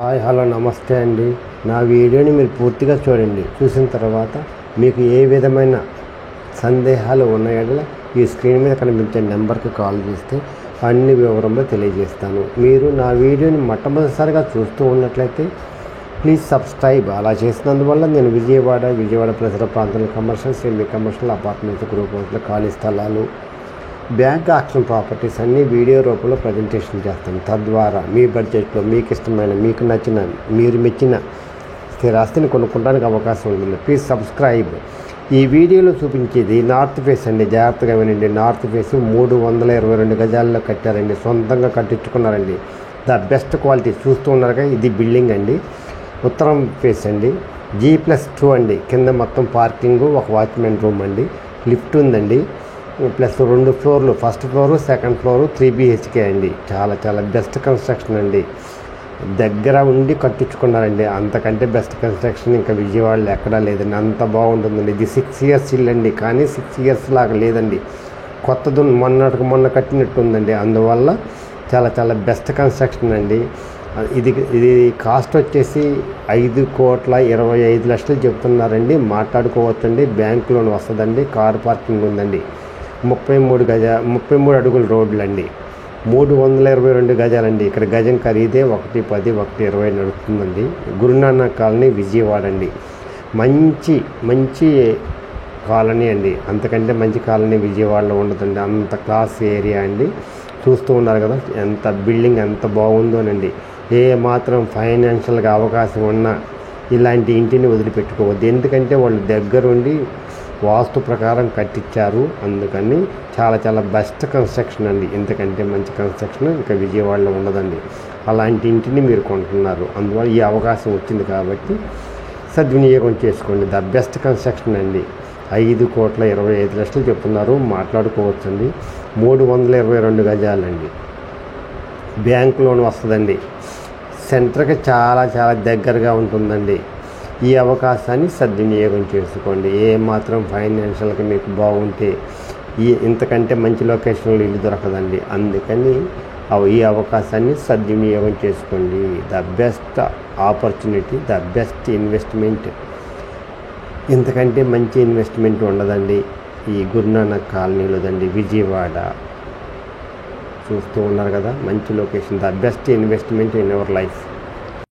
Hi hello నమస్తే అండి. నా వీడియోని మీరు పూర్తిగా చూడండి. చూసిన తర్వాత మీకు ఏ విధమైన సందేహాలు ఉన్నాయో ఈ స్క్రీన్ మీద కనిపించే నెంబర్కి కాల్ చేస్తే అన్ని వివరంలో తెలియజేస్తాను. మీరు నా వీడియోని మొట్టమొదటిసారిగా చూస్తూ ఉన్నట్లయితే ప్లీజ్ సబ్స్క్రైబ్. అలా చేసినందువల్ల నేను విజయవాడ పరిసర ప్రాంతాల commercial, semi commercial, apartments, group హౌస్లు, ఖాళీ స్థలాలు, బ్యాంక్ ఆక్షన్ ప్రాపర్టీస్ అన్నీ వీడియో రూపంలో ప్రజెంటేషన్ చేస్తాను. తద్వారా మీ బడ్జెట్లో మీకు ఇష్టమైన, మీకు నచ్చిన, మీరు మెచ్చిన స్థిరాస్తిని కొనుక్కోవడానికి అవకాశం ఉంటుంది. Please subscribe. ఈ వీడియోలో చూపించేది నార్త్ ఫేస్ అండి. జాగ్రత్తగా వినండి. నార్త్ ఫేస్ 322 గజాల్లో కట్టారండి. సొంతంగా కట్టించుకున్నారండి. The best quality. చూస్తూ ఉన్నారుగా, ఇది బిల్డింగ్ అండి. ఉత్తరం ఫేస్ అండి. G+2 అండి. కింద మొత్తం పార్కింగ్, ఒక వాచ్మెన్ రూమ్ అండి, లిఫ్ట్ ఉందండి, ప్లస్ 2 ఫ్లోర్లు, first floor, second floor, 3 BHK అండి. చాలా బెస్ట్ కన్స్ట్రక్షన్ అండి. దగ్గర ఉండి కట్టించుకున్నారండి. అంతకంటే బెస్ట్ కన్స్ట్రక్షన్ ఇంకా విజయవాడలో ఎక్కడా లేదండి. అంత బాగుంటుందండి. ఇది 6 years ఇల్లు అండి, కానీ 6 years లాగా లేదండి. కొత్తది మొన్న కట్టినట్టు ఉందండి. అందువల్ల చాలా బెస్ట్ కన్స్ట్రక్షన్ అండి. ఇది కాస్ట్ వచ్చేసి 5,25,00,000 చెప్తున్నారండి. మాట్లాడుకోవచ్చండి. బ్యాంక్ లోన్ వస్తుందండి. కార్ పార్కింగ్ ఉందండి. 33 అడుగుల రోడ్లండి. 322 గజాలండి. ఇక్కడ గజం ఖరీదే 110, 120 నడుస్తుందండి. గురునానక్ కాలనీ, విజయవాడ అండి. మంచి కాలనీ అండి. అంతకంటే మంచి కాలనీ విజయవాడలో ఉండదండి. అంత క్లాస్ ఏరియా అండి. చూస్తూ ఉన్నారు కదా ఎంత బిల్డింగ్ ఎంత బాగుందోనండి. ఏ మాత్రం ఫైనాన్షియల్గా అవకాశం ఉన్నా ఇలాంటి ఇంటిని వదిలిపెట్టుకోవద్దు. ఎందుకంటే వాళ్ళు దగ్గరుండి వాస్తు ప్రకారం కట్టించారు. అందుకని చాలా బెస్ట్ కన్స్ట్రక్షన్ అండి. ఎందుకంటే మంచి కన్స్ట్రక్షన్ ఇంకా విజయవాడలో ఉండదండి. అలాంటి ఇంటిని మీరు కొంటున్నారు. అందువల్ల ఈ అవకాశం వచ్చింది కాబట్టి సద్వినియోగం చేసుకోండి. ద బెస్ట్ కన్స్ట్రక్షన్ అండి. 5,25,00,000 చెప్తున్నారు. మాట్లాడుకోవచ్చండి. 322 గజాలండి. బ్యాంక్ లోన్ వస్తుందండి. సెంటర్కి చాలా దగ్గరగా ఉంటుందండి. ఈ అవకాశాన్ని సద్వినియోగం చేసుకోండి. ఏ మాత్రం ఫైనాన్షియల్గా మీకు బాగుంటే ఇంతకంటే మంచి లొకేషన్లో ఇల్లు దొరకదండి. అందుకని ఈ అవకాశాన్ని సద్వినియోగం చేసుకోండి. The best opportunity, the best investment. ఇంతకంటే మంచి ఇన్వెస్ట్మెంట్ ఉండదండి ఈ గురునానక్ కాలనీలోదండి, విజయవాడ. చూస్తూ ఉన్నారు కదా, మంచి location. The best investment in our life.